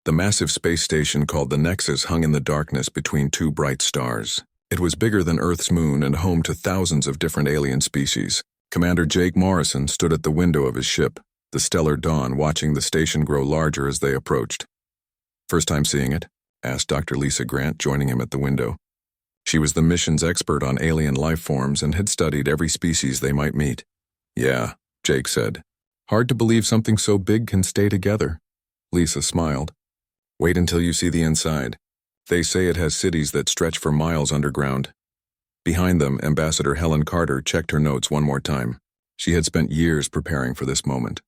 The massive space station called the Nexus hung in the darkness between two bright stars. It was bigger than Earth's moon and home to thousands of different alien species. Commander Jake Morrison stood at the window of his ship, the Stellar Dawn, watching the station grow larger as they approached. "First time seeing it?" asked Dr. Lisa Grant, joining him at the window. She was the mission's expert on alien life forms and had studied every species they might meet. "Yeah," Jake said. "Hard to believe something so big can stay together." Lisa smiled. "Wait until you see the inside. They say it has cities that stretch for miles underground." Behind them, Ambassador Helen Carter checked her notes one more time. She had spent years preparing for this moment.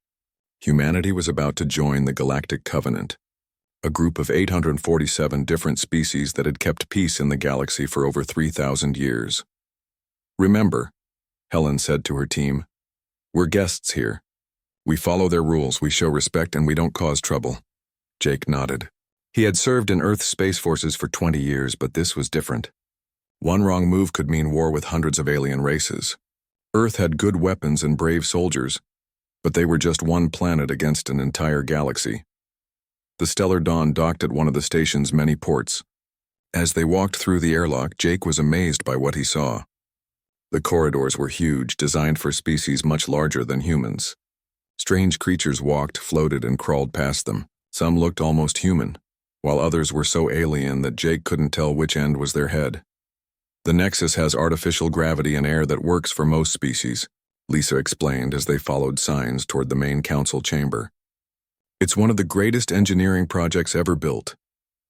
Humanity was about to join the Galactic Covenant, a group of 847 different species that had kept peace in the galaxy for over 3,000 years. "Remember," Helen said to her team, "we're guests here. We follow their rules, we show respect, and we don't cause trouble." Jake nodded. He had served in Earth's space forces for 20 years, but this was different. One wrong move could mean war with hundreds of alien races. Earth had good weapons and brave soldiers, but they were just one planet against an entire galaxy. The Stellar Dawn docked at one of the station's many ports. As they walked through the airlock, Jake was amazed by what he saw. The corridors were huge, designed for species much larger than humans. Strange creatures walked, floated, and crawled past them. Some looked almost human, while others were so alien that Jake couldn't tell which end was their head. "The Nexus has artificial gravity and air that works for most species," Lisa explained as they followed signs toward the main council chamber. "It's one of the greatest engineering projects ever built."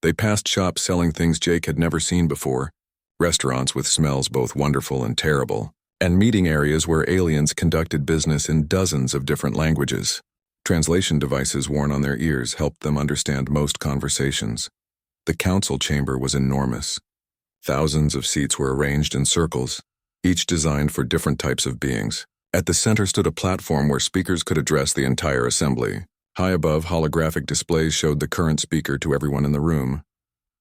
They passed shops selling things Jake had never seen before, restaurants with smells both wonderful and terrible, and meeting areas where aliens conducted business in dozens of different languages. Translation devices worn on their ears helped them understand most conversations. The council chamber was enormous. Thousands of seats were arranged in circles, each designed for different types of beings. At the center stood a platform where speakers could address the entire assembly. High above, holographic displays showed the current speaker to everyone in the room.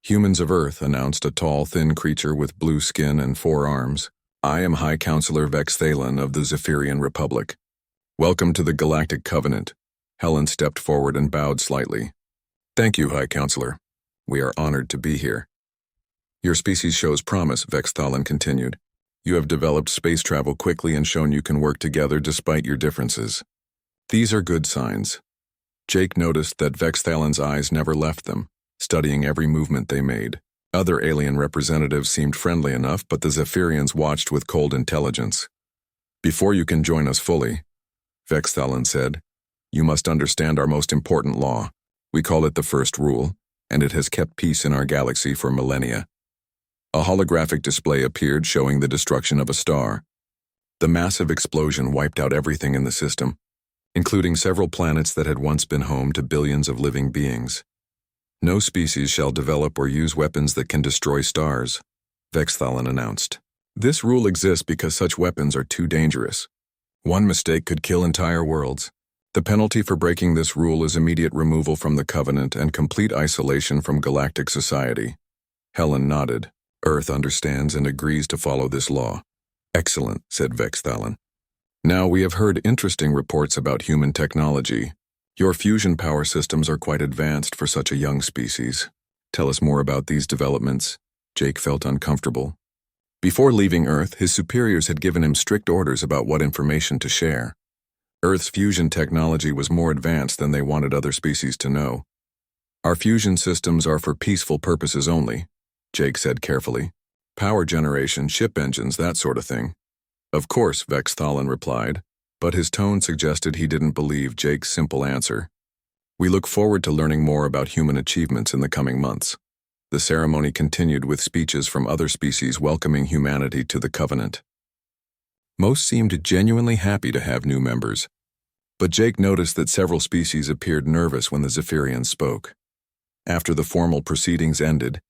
"Humans of Earth," announced a tall, thin creature with blue skin and 4 arms. "I am High Counselor Vexthalan of the Zephyrian Republic. Welcome to the Galactic Covenant." Helen stepped forward and bowed slightly. "Thank you, High Counselor. We are honored to be here." "Your species shows promise," Vexthalan continued. "You have developed space travel quickly and shown you can work together despite your differences. These are good signs." Jake noticed that Vexthalan's eyes never left them, studying every movement they made. Other alien representatives seemed friendly enough, but the Zephyrians watched with cold intelligence. "Before you can join us fully," Vexthalan said, "you must understand our most important law. We call it the First Rule, and it has kept peace in our galaxy for millennia." A holographic display appeared showing the destruction of a star. The massive explosion wiped out everything in the system, including several planets that had once been home to billions of living beings. "No species shall develop or use weapons that can destroy stars," Vexthalan announced. "This rule exists because such weapons are too dangerous. One mistake could kill entire worlds. The penalty for breaking this rule is immediate removal from the Covenant and complete isolation from galactic society." Helen nodded. "Earth understands and agrees to follow this law." "Excellent," said Vexthalan. "Now we have heard interesting reports about human technology. Your fusion power systems are quite advanced for such a young species. Tell us more about these developments." Jake felt uncomfortable. Before leaving Earth, his superiors had given him strict orders about what information to share. Earth's fusion technology was more advanced than they wanted other species to know. "Our fusion systems are for peaceful purposes only," Jake said carefully. "Power generation, ship engines, that sort of thing." "Of course," Vexthalan replied, but his tone suggested he didn't believe Jake's simple answer. "We look forward to learning more about human achievements in the coming months." The ceremony continued with speeches from other species welcoming humanity to the Covenant. Most seemed genuinely happy to have new members, but Jake noticed that several species appeared nervous when the Zephyrians spoke. After the formal proceedings ended,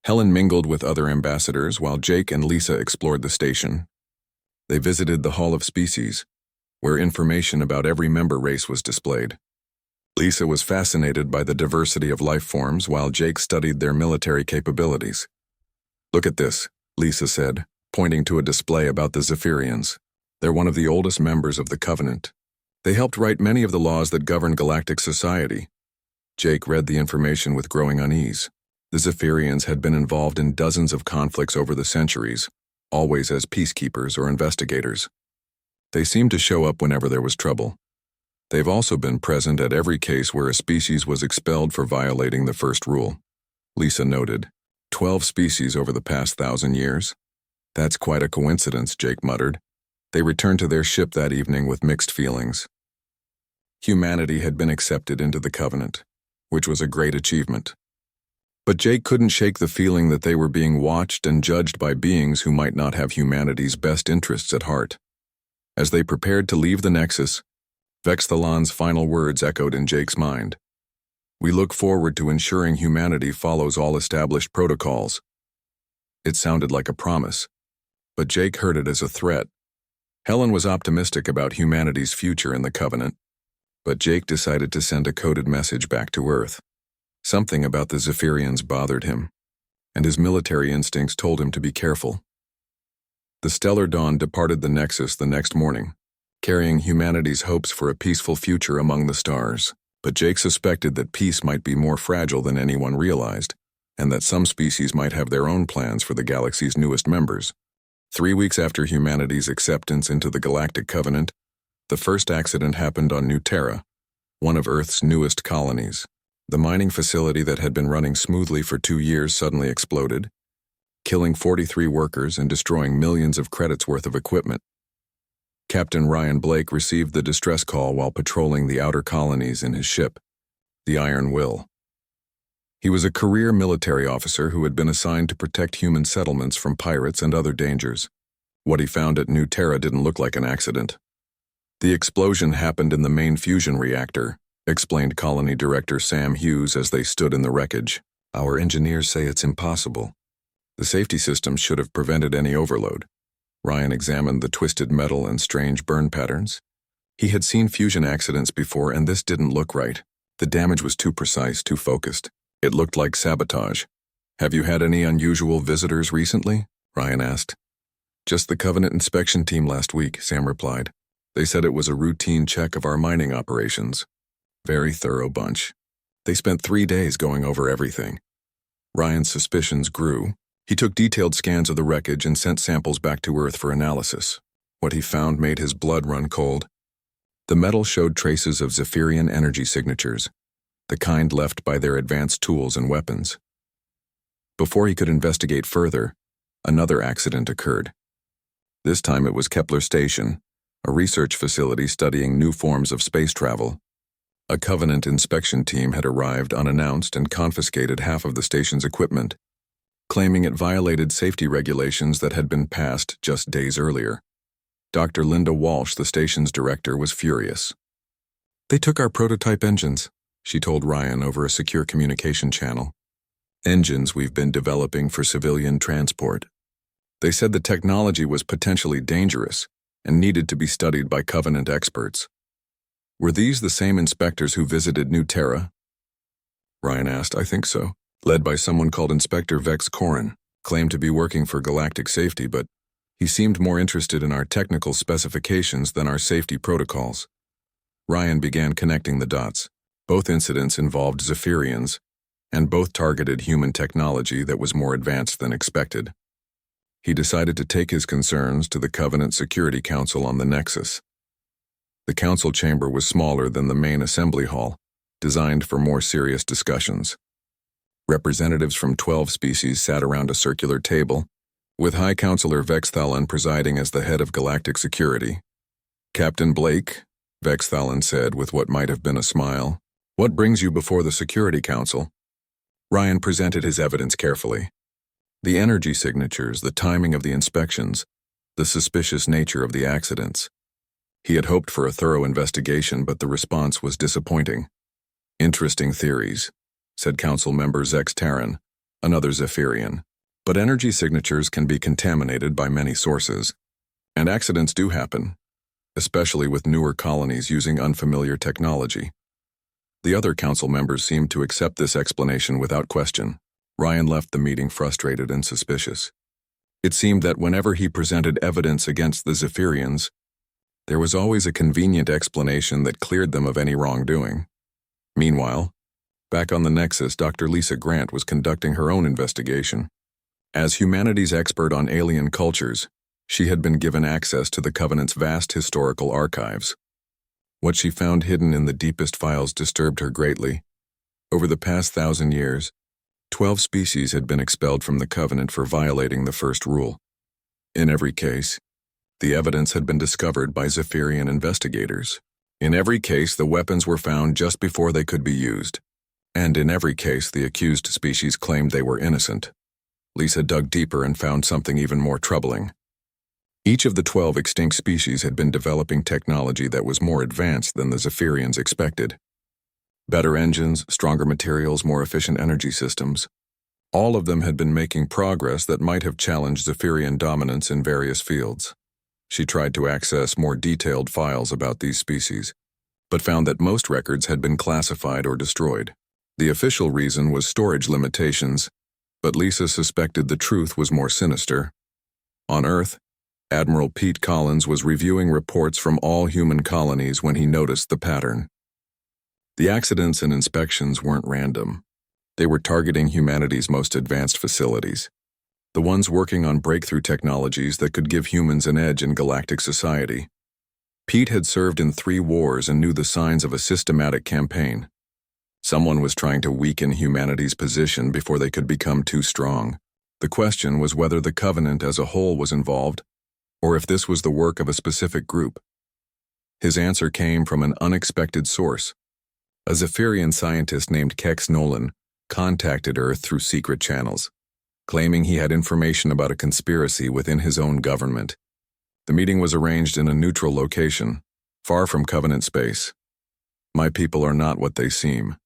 Helen mingled with other ambassadors while Jake and Lisa explored the station. They visited the Hall of Species, where information about every member race was displayed. Lisa was fascinated by the diversity of life forms while Jake studied their military capabilities. "Look at this," Lisa said, pointing to a display about the Zephyrians. "They're one of the oldest members of the Covenant. They helped write many of the laws that govern galactic society. Jake read the information with growing unease. The Zephyrians had been involved in dozens of conflicts over the centuries, always as peacekeepers or investigators. They seemed to show up whenever there was trouble. They've also been present at every case where a species was expelled for violating the first rule. Lisa noted. 12 species over the past 1,000 years? That's quite a coincidence, Jake muttered. They returned to their ship that evening with mixed feelings. Humanity had been accepted into the Covenant, which was a great achievement. But Jake couldn't shake the feeling that they were being watched and judged by beings who might not have humanity's best interests at heart. As they prepared to leave the Nexus, Vexthalan's final words echoed in Jake's mind. We look forward to ensuring humanity follows all established protocols. It sounded like a promise, but Jake heard it as a threat. Helen was optimistic about humanity's future in the Covenant, but Jake decided to send a coded message back to Earth. Something about the Zephyrians bothered him, and his military instincts told him to be careful. The Stellar Dawn departed the Nexus the next morning, carrying humanity's hopes for a peaceful future among the stars. But Jake suspected that peace might be more fragile than anyone realized, and that some species might have their own plans for the galaxy's newest members. 3 weeks after humanity's acceptance into the Galactic Covenant, the first accident happened on New Terra, one of Earth's newest colonies. The mining facility that had been running smoothly for 2 years suddenly exploded, killing 43 workers and destroying millions of credits worth of equipment. Captain Ryan Blake received the distress call while patrolling the outer colonies in his ship, the Iron Will. He was a career military officer who had been assigned to protect human settlements from pirates and other dangers. What he found at New Terra didn't look like an accident. The explosion happened in the main fusion reactor, explained Colony Director Sam Hughes as they stood in the wreckage. Our engineers say it's impossible. The safety systems should have prevented any overload. Ryan examined the twisted metal and strange burn patterns. He had seen fusion accidents before, and this didn't look right. The damage was too precise, too focused. It looked like sabotage. Have you had any unusual visitors recently? Ryan asked. Just the Covenant inspection team last week, Sam replied. They said it was a routine check of our mining operations. Very thorough bunch. They spent 3 days going over everything. Ryan's suspicions grew. He took detailed scans of the wreckage and sent samples back to Earth for analysis. What he found made his blood run cold. The metal showed traces of Zephyrian energy signatures, the kind left by their advanced tools and weapons. Before he could investigate further, another accident occurred. This time it was Kepler Station, a research facility studying new forms of space travel. A Covenant inspection team had arrived unannounced and confiscated half of the station's equipment, claiming it violated safety regulations that had been passed just days earlier. Dr. Linda Walsh, the station's director, was furious. They took our prototype engines, she told Ryan over a secure communication channel. Engines we've been developing for civilian transport. They said the technology was potentially dangerous and needed to be studied by Covenant experts. Were these the same inspectors who visited New Terra? Ryan asked. I think so. Led by someone called Inspector Vex Corin, claimed to be working for Galactic Safety, but he seemed more interested in our technical specifications than our safety protocols. Ryan began connecting the dots. Both incidents involved Zephyrians, and both targeted human technology that was more advanced than expected. He decided to take his concerns to the Covenant Security Council on the Nexus. The council chamber was smaller than the main assembly hall, designed for more serious discussions. Representatives from 12 species sat around a circular table, with High Counselor Vexthalan presiding as the head of Galactic Security. Captain Blake, Vexthalan said with what might have been a smile, what brings you before the Security Council? Ryan presented his evidence carefully. The energy signatures, the timing of the inspections, the suspicious nature of the accidents. He had hoped for a thorough investigation, but the response was disappointing. Interesting theories, said Council Member Zex Terran, another Zephyrian. But energy signatures can be contaminated by many sources, and accidents do happen, especially with newer colonies using unfamiliar technology. The other council members seemed to accept this explanation without question. Ryan left the meeting frustrated and suspicious. It seemed that whenever he presented evidence against the Zephyrians, there was always a convenient explanation that cleared them of any wrongdoing. Meanwhile, Back on the Nexus, Dr. Lisa Grant was conducting her own investigation. As humanity's expert on alien cultures, she had been given access to the Covenant's vast historical archives. What she found hidden in the deepest files disturbed her greatly. Over the past 1,000 years, 12 species had been expelled from the Covenant for violating the first rule. In every case, the evidence had been discovered by Zephyrian investigators. In every case, the weapons were found just before they could be used. And in every case, the accused species claimed they were innocent. Lisa dug deeper and found something even more troubling. Each of the 12 extinct species had been developing technology that was more advanced than the Zephyrians expected. Better engines, stronger materials, more efficient energy systems. All of them had been making progress that might have challenged Zephyrian dominance in various fields. She tried to access more detailed files about these species, but found that most records had been classified or destroyed. The official reason was storage limitations, but Lisa suspected the truth was more sinister. On Earth, Admiral Pete Collins was reviewing reports from all human colonies when he noticed the pattern. The accidents and inspections weren't random. They were targeting humanity's most advanced facilities, the ones working on breakthrough technologies that could give humans an edge in galactic society. Pete had served in 3 wars and knew the signs of a systematic campaign. Someone was trying to weaken humanity's position before they could become too strong. The question was whether the Covenant as a whole was involved, or if this was the work of a specific group. His answer came from an unexpected source. A Zephyrian scientist named Kex Nolan contacted Earth through secret channels, claiming he had information about a conspiracy within his own government. The meeting was arranged in a neutral location, far from Covenant space. "My people are not what they seem,"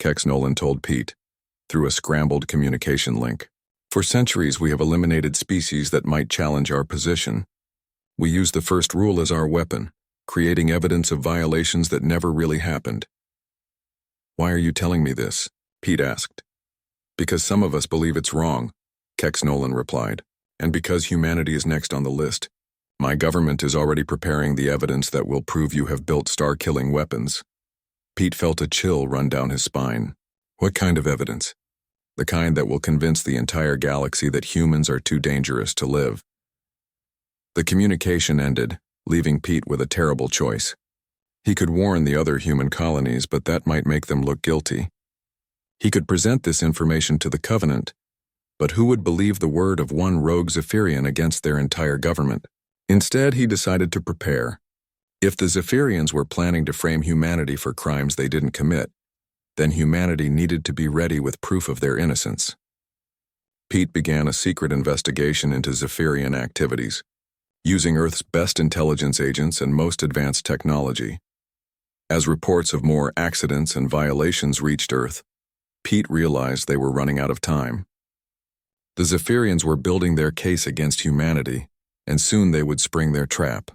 Kex Nolan told Pete, through a scrambled communication link. "For centuries we have eliminated species that might challenge our position. We use the first rule as our weapon, creating evidence of violations that never really happened." "Why are you telling me this?" Pete asked. "Because some of us believe it's wrong," Kex Nolan replied, "and because humanity is next on the list. My government is already preparing the evidence that will prove you have built star-killing weapons." Pete felt a chill run down his spine. "What kind of evidence?" "The kind that will convince the entire galaxy that humans are too dangerous to live." The communication ended, leaving Pete with a terrible choice. He could warn the other human colonies, but that might make them look guilty. He could present this information to the Covenant, but who would believe the word of one rogue Zephyrian against their entire government? Instead, he decided to prepare. If the Zephyrians were planning to frame humanity for crimes they didn't commit, then humanity needed to be ready with proof of their innocence. Pete began a secret investigation into Zephyrian activities, using Earth's best intelligence agents and most advanced technology. As reports of more accidents and violations reached Earth, Pete realized they were running out of time. The Zephyrians were building their case against humanity, and soon they would spring their trap.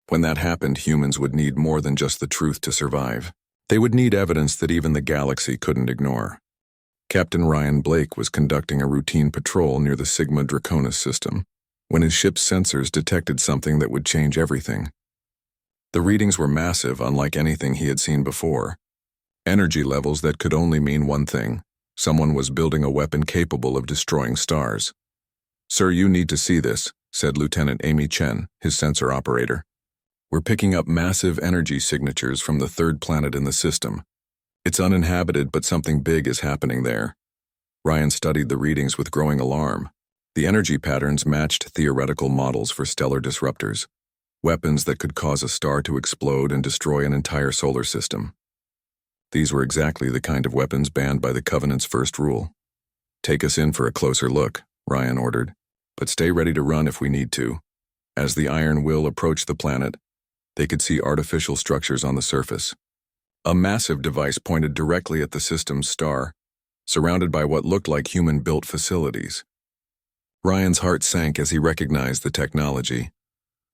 When that happened, humans would need more than just the truth to survive. They would need evidence that even the galaxy couldn't ignore. Captain Ryan Blake was conducting a routine patrol near the Sigma Draconis system when his ship's sensors detected something that would change everything. The readings were massive, unlike anything he had seen before. Energy levels that could only mean one thing: someone was building a weapon capable of destroying stars. "Sir, you need to see this," said Lieutenant Amy Chen, his sensor operator. "We're picking up massive energy signatures from the 3rd planet in the system. It's uninhabited, but something big is happening there." Ryan studied the readings with growing alarm. The energy patterns matched theoretical models for stellar disruptors, weapons that could cause a star to explode and destroy an entire solar system. These were exactly the kind of weapons banned by the Covenant's first rule. "Take us in for a closer look," Ryan ordered, "but stay ready to run if we need to." As the Iron Will approached the planet, they could see artificial structures on the surface. A massive device pointed directly at the system's star, surrounded by what looked like human-built facilities. Ryan's heart sank as he recognized the technology.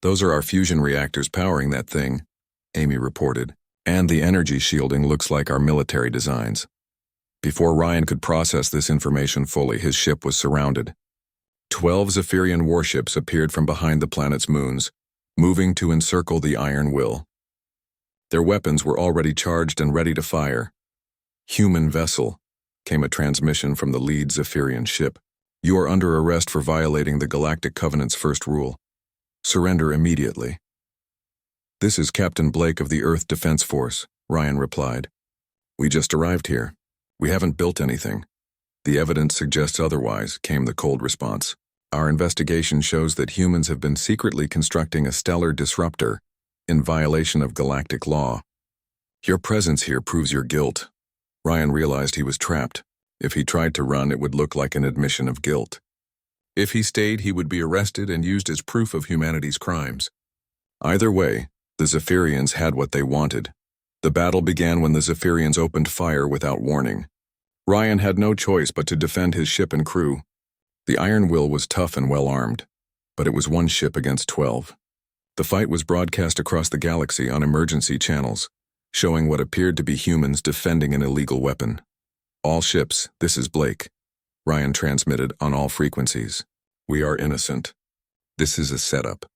"Those are our fusion reactors powering that thing," Amy reported, "and the energy shielding looks like our military designs." Before Ryan could process this information fully, his ship was surrounded. 12 Zephyrian warships appeared from behind the planet's moons, moving to encircle the Iron Will. Their weapons were already charged and ready to fire. "Human vessel," came a transmission from the lead Zephyrian ship. "You are under arrest for violating the Galactic Covenant's first rule. Surrender immediately." "This is Captain Blake of the Earth Defense Force," Ryan replied. "We just arrived here. We haven't built anything." "The evidence suggests otherwise," came the cold response. "Our investigation shows that humans have been secretly constructing a stellar disruptor in violation of galactic law. Your presence here proves your guilt." Ryan realized he was trapped. If he tried to run, it would look like an admission of guilt. If he stayed, he would be arrested and used as proof of humanity's crimes. Either way, the Zephyrians had what they wanted. The battle began when the Zephyrians opened fire without warning. Ryan had no choice but to defend his ship and crew. The Iron Will was tough and well-armed, but it was one ship against 12. The fight was broadcast across the galaxy on emergency channels, showing what appeared to be humans defending an illegal weapon. "All ships, this is Blake," Ryan transmitted on all frequencies. "We are innocent. This is a setup.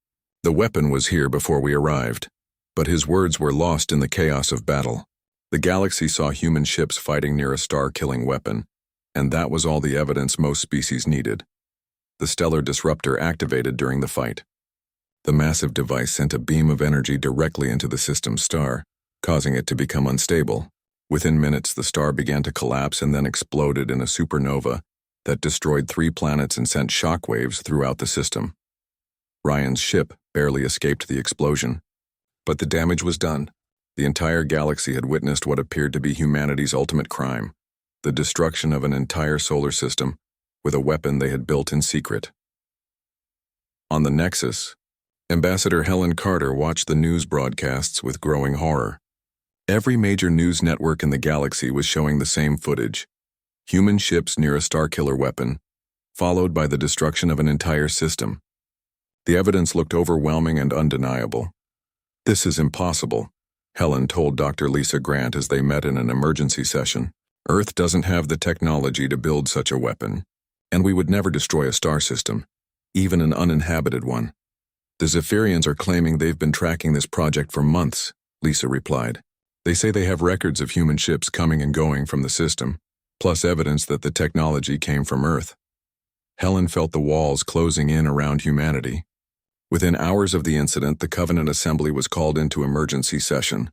The weapon was here before we arrived," but his words were lost in the chaos of battle. The galaxy saw human ships fighting near a star-killing weapon, and that was all the evidence most species needed. The stellar disruptor activated during the fight. The massive device sent a beam of energy directly into the system's star, causing it to become unstable. Within minutes, the star began to collapse and then exploded in a supernova that destroyed 3 planets and sent shockwaves throughout the system. Ryan's ship barely escaped the explosion, but the damage was done. The entire galaxy had witnessed what appeared to be humanity's ultimate crime, the destruction of an entire solar system with a weapon they had built in secret. On the Nexus, Ambassador Helen Carter watched the news broadcasts with growing horror. Every major news network in the galaxy was showing the same footage: human ships near a starkiller weapon, followed by the destruction of an entire system. The evidence looked overwhelming and undeniable. "This is impossible," Helen told Dr. Lisa Grant as they met in an emergency session. "Earth doesn't have the technology to build such a weapon, and we would never destroy a star system, even an uninhabited one." "The Zephyrians are claiming they've been tracking this project for months," Lisa replied. "They say they have records of human ships coming and going from the system, plus evidence that the technology came from Earth." Helen felt the walls closing in around humanity. Within hours of the incident, the Covenant Assembly was called into emergency session.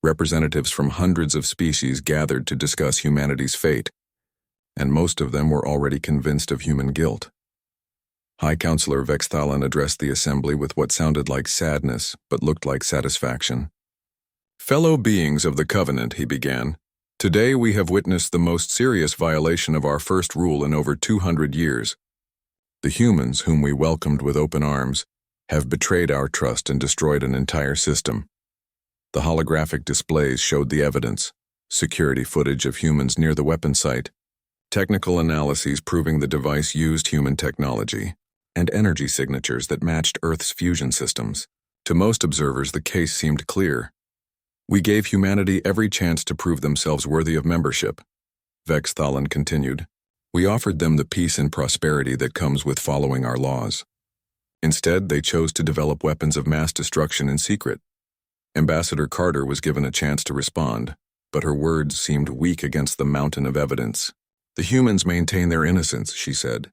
Representatives from hundreds of species gathered to discuss humanity's fate, and most of them were already convinced of human guilt. High Counselor Vexthalan addressed the assembly with what sounded like sadness, but looked like satisfaction. "Fellow beings of the Covenant," he began, "today we have witnessed the most serious violation of our first rule in over 200 years. The humans, whom we welcomed with open arms, have betrayed our trust and destroyed an entire system." The holographic displays showed the evidence: security footage of humans near the weapon site, technical analyses proving the device used human technology, and energy signatures that matched Earth's fusion systems. To most observers, the case seemed clear. "We gave humanity every chance to prove themselves worthy of membership," Vexthalan continued. "We offered them the peace and prosperity that comes with following our laws. Instead, they chose to develop weapons of mass destruction in secret." Ambassador Carter was given a chance to respond, but her words seemed weak against the mountain of evidence. "The humans maintain their innocence," she said.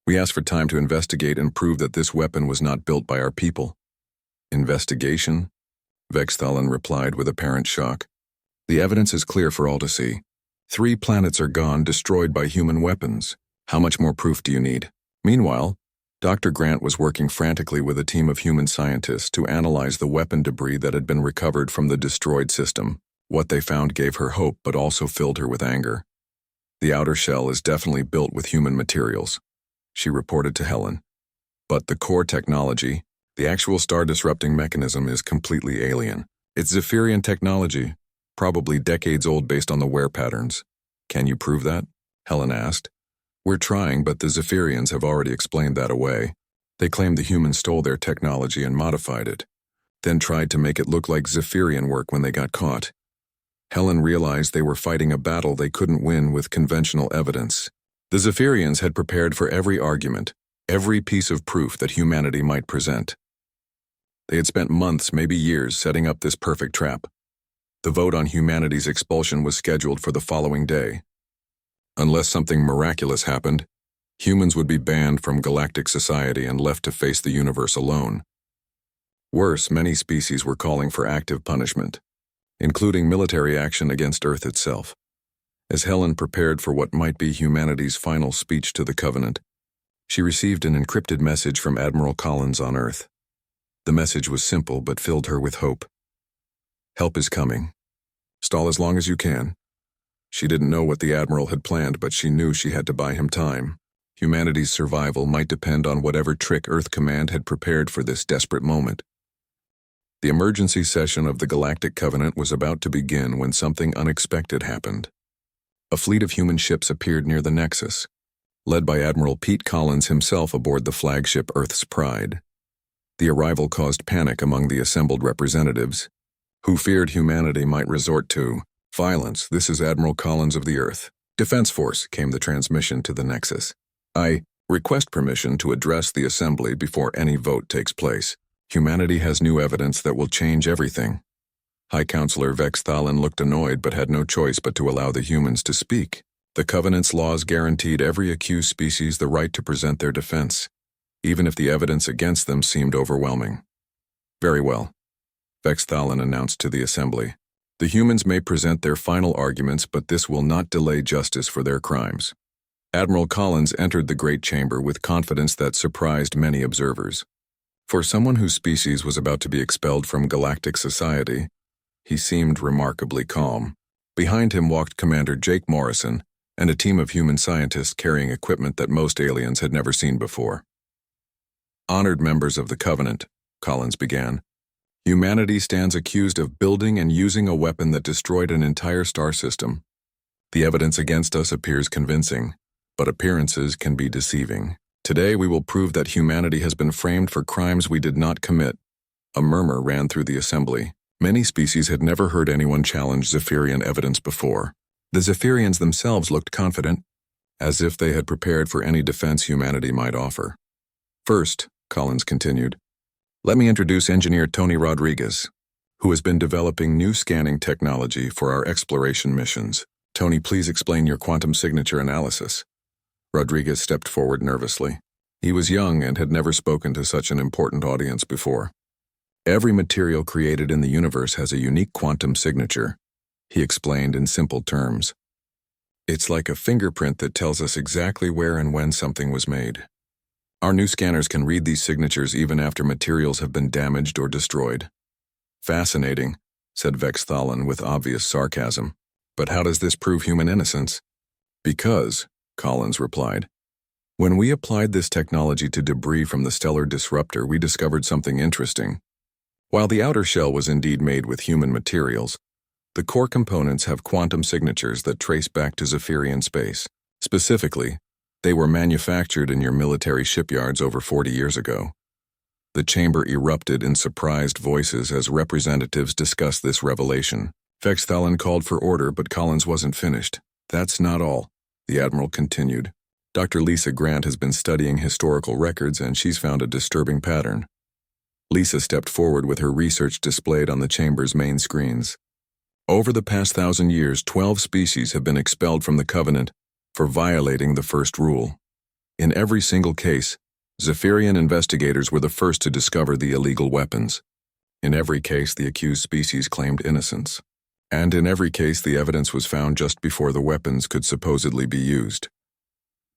"We asked for time to investigate and prove that this weapon was not built by our people." "Investigation?" Vexthalan replied with apparent shock. "The evidence is clear for all to see. 3 planets are gone, destroyed by human weapons. How much more proof do you need?" Meanwhile, Dr. Grant was working frantically with a team of human scientists to analyze the weapon debris that had been recovered from the destroyed system. What they found gave her hope but also filled her with anger. "The outer shell is definitely built with human materials," she reported to Helen. "But the core technology, the actual star-disrupting mechanism, is completely alien. It's Zephyrian technology, probably decades old based on the wear patterns." "Can you prove that?" Helen asked. "We're trying, but the Zephyrians have already explained that away. They claim the humans stole their technology and modified it, then tried to make it look like Zephyrian work when they got caught." Helen realized they were fighting a battle they couldn't win with conventional evidence. The Zephyrians had prepared for every argument, every piece of proof that humanity might present. They had spent months, maybe years, setting up this perfect trap. The vote on humanity's expulsion was scheduled for the following day. Unless something miraculous happened, humans would be banned from galactic society and left to face the universe alone. Worse, many species were calling for active punishment, including military action against Earth itself. As Helen prepared for what might be humanity's final speech to the Covenant, she received an encrypted message from Admiral Collins on Earth. The message was simple but filled her with hope. Help is coming. Stall as long as you can. She didn't know what the Admiral had planned, but she knew she had to buy him time. Humanity's survival might depend on whatever trick Earth Command had prepared for this desperate moment. The emergency session of the Galactic Covenant was about to begin when something unexpected happened. A fleet of human ships appeared near the Nexus, led by Admiral Pete Collins himself aboard the flagship Earth's Pride. The arrival caused panic among the assembled representatives, who feared humanity might resort to violence. "This is Admiral Collins of the Earth Defense Force," came the transmission to the Nexus. "I request permission to address the Assembly before any vote takes place. Humanity has new evidence that will change everything." High Counselor Vex Thalin looked annoyed but had no choice but to allow the humans to speak. The Covenant's laws guaranteed every accused species the right to present their defense, even if the evidence against them seemed overwhelming. "Very well," Vex Thalin announced to the Assembly. "The humans may present their final arguments, but this will not delay justice for their crimes." Admiral Collins entered the Great Chamber with confidence that surprised many observers. For someone whose species was about to be expelled from galactic society, he seemed remarkably calm. Behind him walked Commander Jake Morrison and a team of human scientists carrying equipment that most aliens had never seen before. "Honored members of the Covenant," Collins began, "humanity stands accused of building and using a weapon that destroyed an entire star system. The evidence against us appears convincing, but appearances can be deceiving. Today we will prove that humanity has been framed for crimes we did not commit." A murmur ran through the Assembly. Many species had never heard anyone challenge Zephyrian evidence before. The Zephyrians themselves looked confident, as if they had prepared for any defense humanity might offer. "First," Collins continued, "let me introduce Engineer Tony Rodriguez, who has been developing new scanning technology for our exploration missions. Tony, please explain your quantum signature analysis." Rodriguez stepped forward nervously. He was young and had never spoken to such an important audience before. "Every material created in the universe has a unique quantum signature," he explained in simple terms. "It's like a fingerprint that tells us exactly where and when something was made. Our new scanners can read these signatures even after materials have been damaged or destroyed." "Fascinating," said Vex Thalin with obvious sarcasm. "But how does this prove human innocence?" "Because," Collins replied, "when we applied this technology to debris from the stellar disruptor, we discovered something interesting. While the outer shell was indeed made with human materials, the core components have quantum signatures that trace back to Zephyrian space. Specifically, they were manufactured in your military shipyards over 40 years ago." The chamber erupted in surprised voices as representatives discussed this revelation. Vex Thalin called for order, but Collins wasn't finished. "That's not all," the Admiral continued. "Dr. Lisa Grant has been studying historical records and she's found a disturbing pattern." Lisa stepped forward with her research displayed on the chamber's main screens. "Over the past 1,000 years, 12 species have been expelled from the Covenant for violating the first rule. In every single case, Zephyrian investigators were the first to discover the illegal weapons. In every case, the accused species claimed innocence. And in every case, the evidence was found just before the weapons could supposedly be used."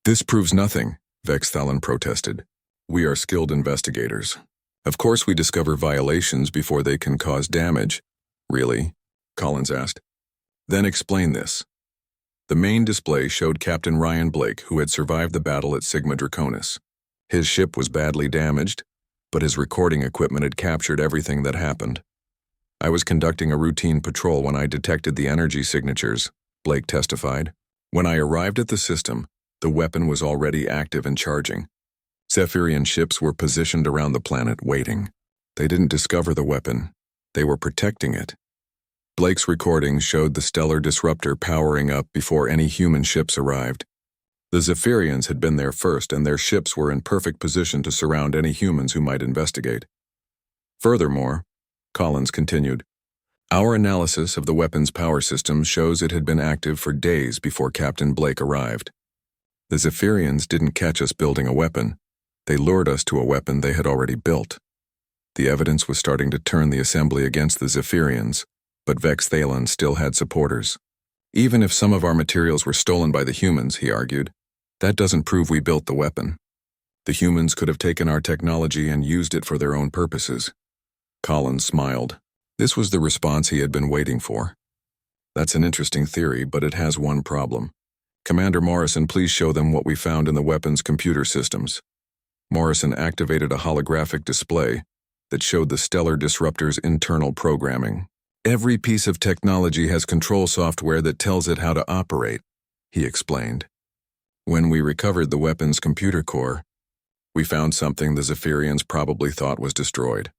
"This proves nothing," Vex Thalin protested. "We are skilled investigators. Of course we discover violations before they can cause damage." "Really?" Collins asked. "Then explain this." The main display showed Captain Ryan Blake, who had survived the battle at Sigma Draconis. His ship was badly damaged, but his recording equipment had captured everything that happened. "I was conducting a routine patrol when I detected the energy signatures," Blake testified. "When I arrived at the system, the weapon was already active and charging. Zephyrian ships were positioned around the planet waiting. They didn't discover the weapon. They were protecting it." Blake's recordings showed the stellar disruptor powering up before any human ships arrived. The Zephyrians had been there first, and their ships were in perfect position to surround any humans who might investigate. "Furthermore," Collins continued, Our analysis of the weapon's power system shows it had been active for days before Captain Blake arrived. The Zephyrians didn't catch us building a weapon. They lured us to a weapon they had already built. The evidence was starting to turn the assembly against the Zephyrians, but Vex Thalen still had supporters. Even if some of our materials were stolen by the humans, he argued, that doesn't prove we built the weapon. The humans could have taken our technology and used it for their own purposes. Collins smiled. This was the response he had been waiting for. That's an interesting theory, but it has one problem. Commander Morrison, please show them what we found in the weapon's computer systems. Morrison activated a holographic display that showed the Stellar Disruptor's internal programming. Every piece of technology has control software that tells it how to operate, he explained. When we recovered the weapon's computer core, we found something the Zephyrians probably thought was destroyed.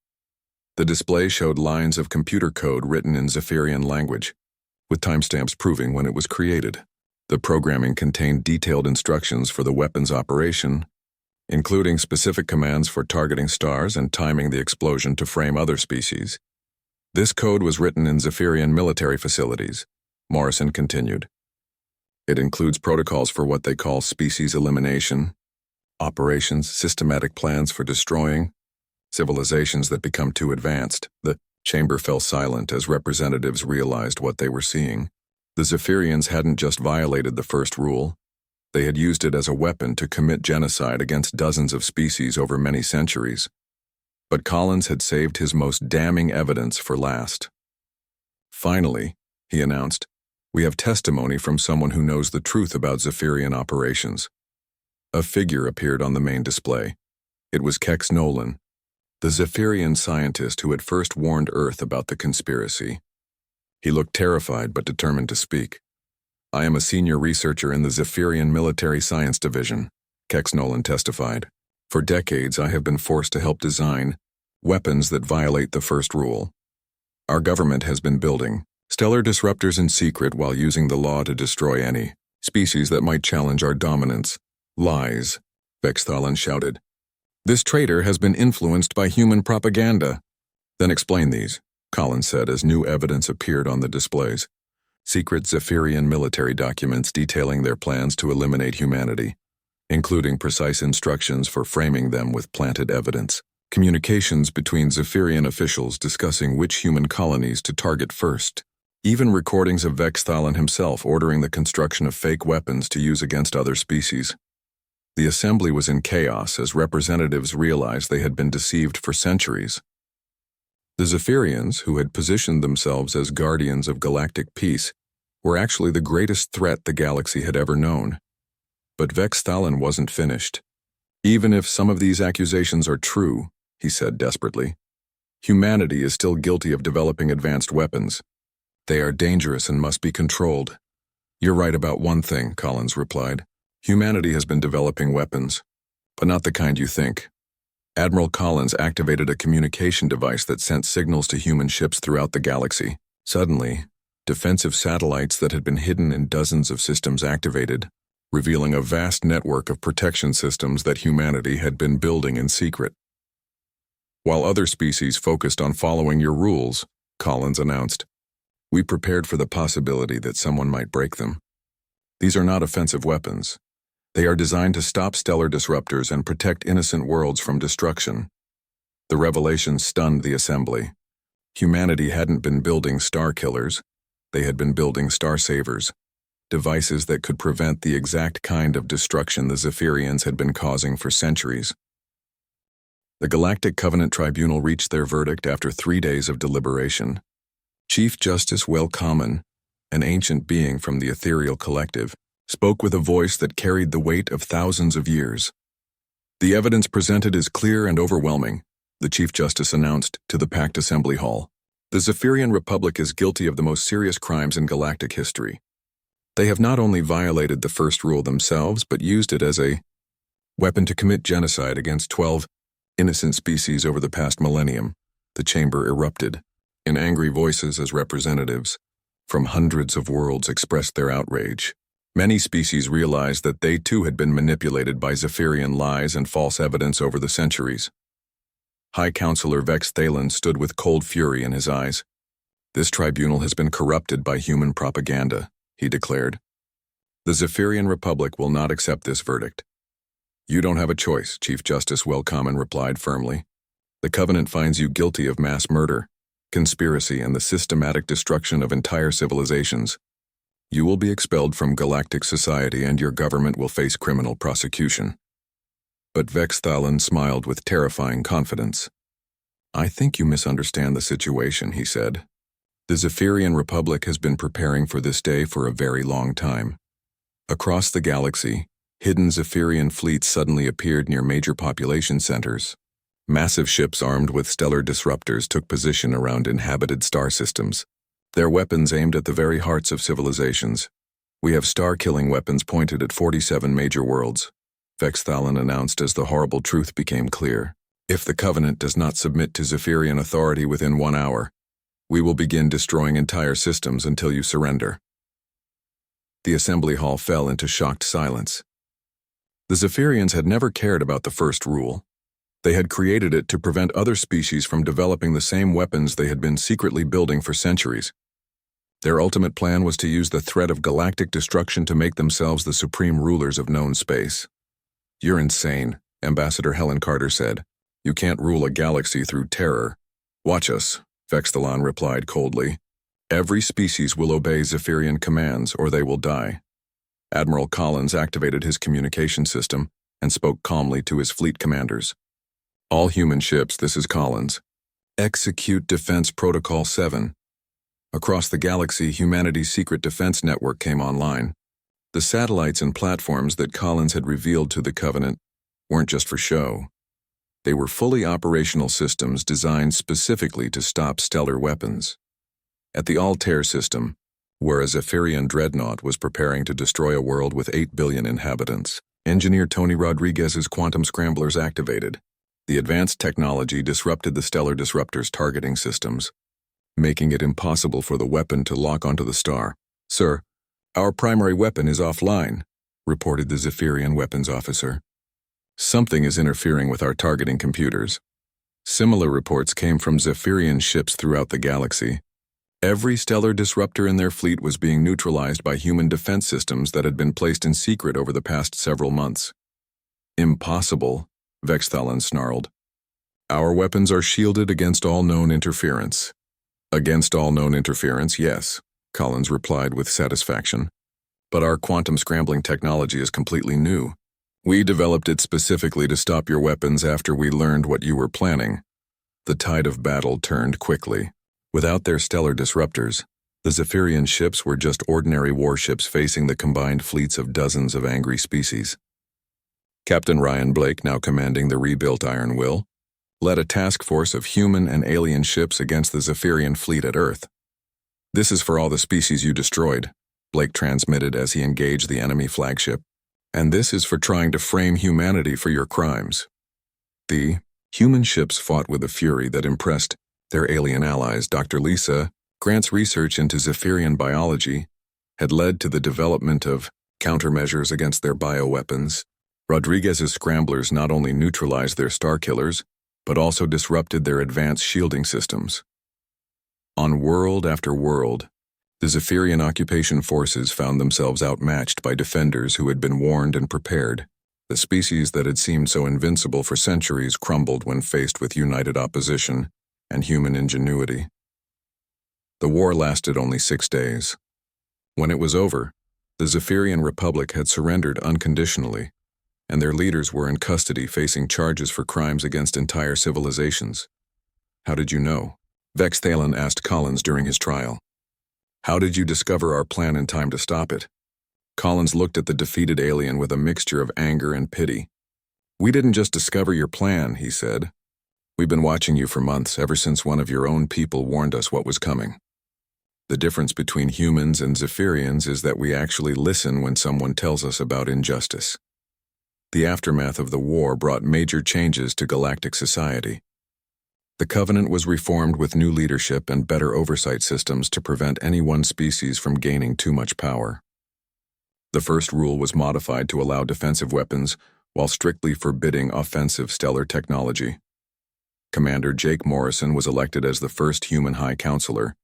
The display showed lines of computer code written in Zephyrian language, with timestamps proving when it was created. The programming contained detailed instructions for the weapon's operation, including specific commands for targeting stars and timing the explosion to frame other species. This code was written in Zephyrian military facilities, Morrison continued. It includes protocols for what they call species elimination, operations, systematic plans for destroying civilizations that become too advanced. The chamber fell silent as representatives realized what they were seeing. The Zephyrians hadn't just violated the first rule. They had used it as a weapon to commit genocide against dozens of species over many centuries. But Collins had saved his most damning evidence for last. Finally, he announced, we have testimony from someone who knows the truth about Zephyrian operations. A figure appeared on the main display. It was Kex Nolan, the Zephyrian scientist who had first warned Earth about the conspiracy. He looked terrified but determined to speak. I am a senior researcher in the Zephyrian Military Science Division, Kex Nolan testified. For decades, I have been forced to help design weapons that violate the first rule. Our government has been building stellar disruptors in secret while using the law to destroy any species that might challenge our dominance. Lies, Vex Thalen shouted. This traitor has been influenced by human propaganda. Then explain these, Collins said as new evidence appeared on the displays. Secret Zephyrian military documents detailing their plans to eliminate humanity, including precise instructions for framing them with planted evidence. Communications between Zephyrian officials discussing which human colonies to target first. Even recordings of Vex Thalen himself ordering the construction of fake weapons to use against other species. The assembly was in chaos as representatives realized they had been deceived for centuries. The Zephyrians, who had positioned themselves as guardians of galactic peace, were actually the greatest threat the galaxy had ever known. But Vex Thalen wasn't finished. Even if some of these accusations are true, he said desperately, humanity is still guilty of developing advanced weapons. They are dangerous and must be controlled. You're right about one thing, Collins replied. Humanity has been developing weapons, but not the kind you think. Admiral Collins activated a communication device that sent signals to human ships throughout the galaxy. Suddenly, defensive satellites that had been hidden in dozens of systems activated, revealing a vast network of protection systems that humanity had been building in secret. While other species focused on following your rules, Collins announced, we prepared for the possibility that someone might break them. These are not offensive weapons. They are designed to stop stellar disruptors and protect innocent worlds from destruction. The revelation stunned the assembly. Humanity hadn't been building star killers. They had been building star savers, devices that could prevent the exact kind of destruction the Zephyrians had been causing for centuries. The Galactic Covenant Tribunal reached their verdict after 3 days of deliberation. Chief Justice Wellcommon, an ancient being from the ethereal collective, spoke with a voice that carried the weight of thousands of years. The evidence presented is clear and overwhelming, the Chief Justice announced to the packed assembly hall. The Zephyrian Republic is guilty of the most serious crimes in galactic history. They have not only violated the first rule themselves, but used it as a weapon to commit genocide against 12 innocent species over the past millennium. The chamber erupted in angry voices as representatives from hundreds of worlds expressed their outrage. Many species realized that they too had been manipulated by Zephyrian lies and false evidence over the centuries. High Counselor Vex Thalen stood with cold fury in his eyes. This tribunal has been corrupted by human propaganda, he declared. The Zephyrian Republic will not accept this verdict. You don't have a choice, Chief Justice Wellcommon replied firmly. The Covenant finds you guilty of mass murder, conspiracy, and the systematic destruction of entire civilizations. You will be expelled from galactic society and your government will face criminal prosecution. But Vexthalan smiled with terrifying confidence. I think you misunderstand the situation, he said. The Zephyrian Republic has been preparing for this day for a very long time. Across the galaxy, hidden Zephyrian fleets suddenly appeared near major population centers. Massive ships armed with stellar disruptors took position around inhabited star systems, their weapons aimed at the very hearts of civilizations. We have star-killing weapons pointed at 47 major worlds, Vexthalan announced as the horrible truth became clear. If the Covenant does not submit to Zephyrian authority within 1 hour, we will begin destroying entire systems until you surrender. The assembly hall fell into shocked silence. The Zephyrians had never cared about the first rule. They had created it to prevent other species from developing the same weapons they had been secretly building for centuries. Their ultimate plan was to use the threat of galactic destruction to make themselves the supreme rulers of known space. You're insane, Ambassador Helen Carter said. You can't rule a galaxy through terror. Watch us, Vexthalan replied coldly. Every species will obey Zephyrian commands or they will die. Admiral Collins activated his communication system and spoke calmly to his fleet commanders. All human ships, this is Collins. Execute Defense Protocol 7. Across the galaxy, humanity's secret defense network came online. The satellites and platforms that Collins had revealed to the Covenant weren't just for show. They were fully operational systems designed specifically to stop stellar weapons. At the Altair system, where a Zephyrian dreadnought was preparing to destroy a world with 8 billion inhabitants, engineer Tony Rodriguez's quantum scramblers activated. The advanced technology disrupted the stellar disruptor's targeting systems, making it impossible for the weapon to lock onto the star. Sir, our primary weapon is offline, reported the Zephyrian weapons officer. Something is interfering with our targeting computers. Similar reports came from Zephyrian ships throughout the galaxy. Every stellar disruptor in their fleet was being neutralized by human defense systems that had been placed in secret over the past several months. Impossible, Vexthalan snarled. Our weapons are shielded against all known interference. Against all known interference, yes, Collins replied with satisfaction. But our quantum scrambling technology is completely new. We developed it specifically to stop your weapons after we learned what you were planning. The tide of battle turned quickly. Without their stellar disruptors, the Zephyrian ships were just ordinary warships facing the combined fleets of dozens of angry species. Captain Ryan Blake, now commanding the rebuilt Iron Will, led a task force of human and alien ships against the Zephyrian fleet at Earth. This is for all the species you destroyed, Blake transmitted as he engaged the enemy flagship. And this is for trying to frame humanity for your crimes. The human ships fought with a fury that impressed their alien allies. Dr. Lisa Grant's research into Zephyrian biology had led to the development of countermeasures against their bioweapons. Rodriguez's scramblers not only neutralized their starkillers, but also disrupted their advanced shielding systems. On world after world, the Zephyrian occupation forces found themselves outmatched by defenders who had been warned and prepared. The species that had seemed so invincible for centuries crumbled when faced with united opposition and human ingenuity. The war lasted only 6 days. When it was over, the Zephyrian Republic had surrendered unconditionally, and their leaders were in custody facing charges for crimes against entire civilizations. How did you know? Vexthalan asked Collins during his trial. How did you discover our plan in time to stop it? Collins looked at the defeated alien with a mixture of anger and pity. We didn't just discover your plan, he said. We've been watching you for months, ever since one of your own people warned us what was coming. The difference between humans and Zephyrians is that we actually listen when someone tells us about injustice. The aftermath of the war brought major changes to galactic society. The Covenant was reformed with new leadership and better oversight systems to prevent any one species from gaining too much power. The first rule was modified to allow defensive weapons while strictly forbidding offensive stellar technology. Commander Jake Morrison was elected as the first human High Counselor,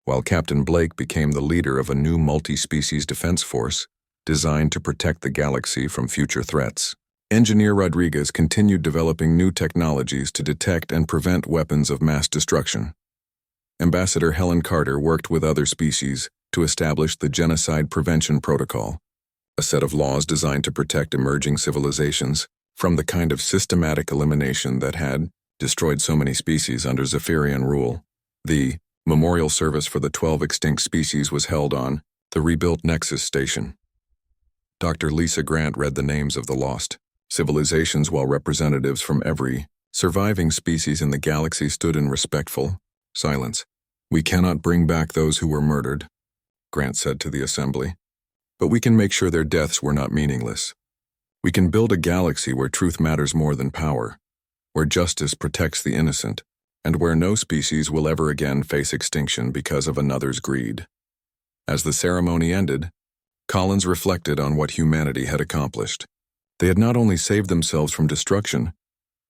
while Captain Blake became the leader of a new multi-species defense force designed to protect the galaxy from future threats. Engineer Rodriguez continued developing new technologies to detect and prevent weapons of mass destruction. Ambassador Helen Carter worked with other species to establish the Genocide Prevention Protocol, a set of laws designed to protect emerging civilizations from the kind of systematic elimination that had destroyed so many species under Zephyrian rule. The memorial service for the 12 extinct species was held on the rebuilt Nexus Station. Dr. Lisa Grant read the names of the lost civilizations while representatives from every surviving species in the galaxy stood in respectful silence. "We cannot bring back those who were murdered," Grant said to the assembly, "but we can make sure their deaths were not meaningless. We can build a galaxy where truth matters more than power, where justice protects the innocent, and where no species will ever again face extinction because of another's greed." As the ceremony ended, Collins reflected on what humanity had accomplished. They had not only saved themselves from destruction,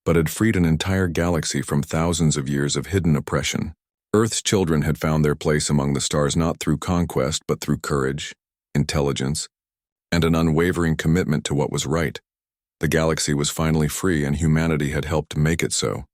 but had freed an entire galaxy from thousands of years of hidden oppression. Earth's children had found their place among the stars not through conquest but through courage, intelligence, and an unwavering commitment to what was right. The galaxy was finally free and humanity had helped make it so.